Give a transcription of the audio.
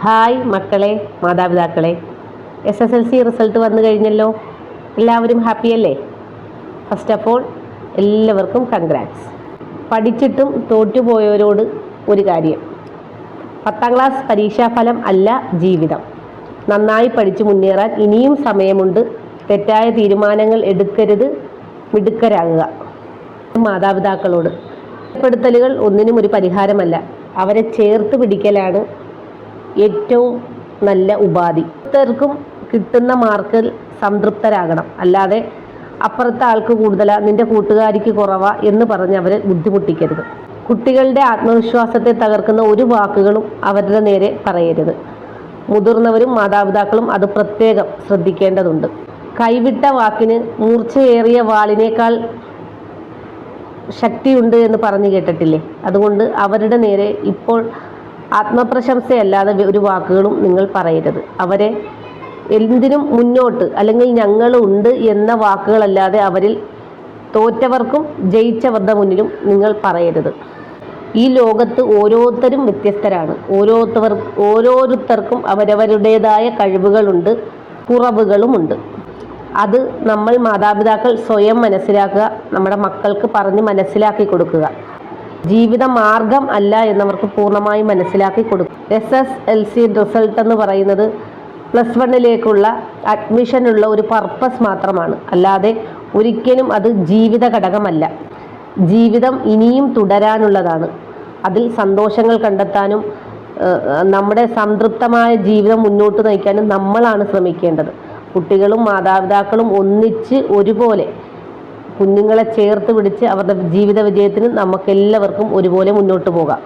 Hi മക്കളെ, മാതാപിതാക്കളെ. SSLC result വന്നു കഴിഞ്ഞല്ലോ. എല്ലാവരും ഹാപ്പിയല്ലേ? ഫസ്റ്റ് ഓഫ് ഓൾ എല്ലാവർക്കും കൺഗ്രാറ്റ്സ്. പഠിച്ചിട്ടും തോറ്റുപോയവരോട് ഒരു കാര്യം, 10ാം ക്ലാസ് പരീക്ഷാഫലം അല്ല ജീവിതം. നന്നായി പഠിച്ചു മുന്നേറാൻ ഇനിയും സമയമുണ്ട്. തെറ്റായ തീരുമാനങ്ങൾ എടുക്കരുത്, മിടുക്കരാകുക. മാതാപിതാക്കളോട്, കുറ്റപ്പെടുത്തലുകൾ ഒന്നിനും ഒരു പരിഹാരമല്ല. അവരെ ചേർത്ത് പിടിക്കലാണ് ഏറ്റവും നല്ല ഉപാധി. ഓരോരുത്തർക്കും കിട്ടുന്ന മാർക്കിൽ സംതൃപ്തരാകണം. അല്ലാതെ അപ്പുറത്തെ ആൾക്ക് കൂടുതലാ, നിന്റെ കൂട്ടുകാരിക്ക് കുറവാ എന്ന് പറഞ്ഞ് അവരെ ബുദ്ധിമുട്ടിക്കരുത്. കുട്ടികളുടെ ആത്മവിശ്വാസത്തെ തകർക്കുന്ന ഒരു വാക്കുകളും അവരുടെ നേരെ പറയരുത്. മുതിർന്നവരും മാതാപിതാക്കളും അത് പ്രത്യേകം ശ്രദ്ധിക്കേണ്ടതുണ്ട്. കൈവിട്ട വാക്കിന് മൂർച്ചയേറിയ വാളിനേക്കാൾ ശക്തിയുണ്ട് എന്ന് പറഞ്ഞു കേട്ടിട്ടില്ലേ? അതുകൊണ്ട് അവരുടെ നേരെ ഇപ്പോൾ ആത്മപ്രശംസയല്ലാതെ ഒരു വാക്കുകളും നിങ്ങൾ പറയരുത്. അവരെ എന്തിനും മുന്നോട്ട്, അല്ലെങ്കിൽ ഞങ്ങളുണ്ട് എന്ന വാക്കുകളല്ലാതെ അവരിൽ തോറ്റവർക്കും ജയിച്ചവരുടെ മുന്നിലും പറയരുത്. ഈ ലോകത്ത് ഓരോരുത്തരും വ്യത്യസ്തരാണ്. ഓരോരുത്തർക്കും അവരവരുടേതായ കഴിവുകളുണ്ട്, കുറവുകളുമുണ്ട്. അത് നമ്മൾ മാതാപിതാക്കൾ സ്വയം മനസ്സിലാക്കുക, നമ്മുടെ മക്കൾക്ക് പറഞ്ഞ് മനസ്സിലാക്കി കൊടുക്കുക. ജീവിത മാർഗം അല്ല എന്നവർക്ക് പൂർണ്ണമായും മനസ്സിലാക്കി കൊടുക്കും. SSLC റിസൾട്ട് എന്ന് പറയുന്നത് +1 അഡ്മിഷനുള്ള ഒരു പർപ്പസ് മാത്രമാണ്. അല്ലാതെ ഒരിക്കലും അത് ജീവിത ഘടകമല്ല. ജീവിതം ഇനിയും തുടരാനുള്ളതാണ്. അതിൽ സന്തോഷങ്ങൾ കണ്ടെത്താനും നമ്മുടെ സംതൃപ്തമായ ജീവിതം മുന്നോട്ട് നയിക്കാനും നമ്മളാണ് ശ്രമിക്കേണ്ടത്. കുട്ടികളും മാതാപിതാക്കളും ഒന്നിച്ച് ഒരുപോലെ കുഞ്ഞുങ്ങളെ ചേർത്ത് പിടിച്ച് അവരുടെ ജീവിത വിജയത്തിന് നമുക്കെല്ലാവർക്കും ഒരുപോലെ മുന്നോട്ട് പോകാം.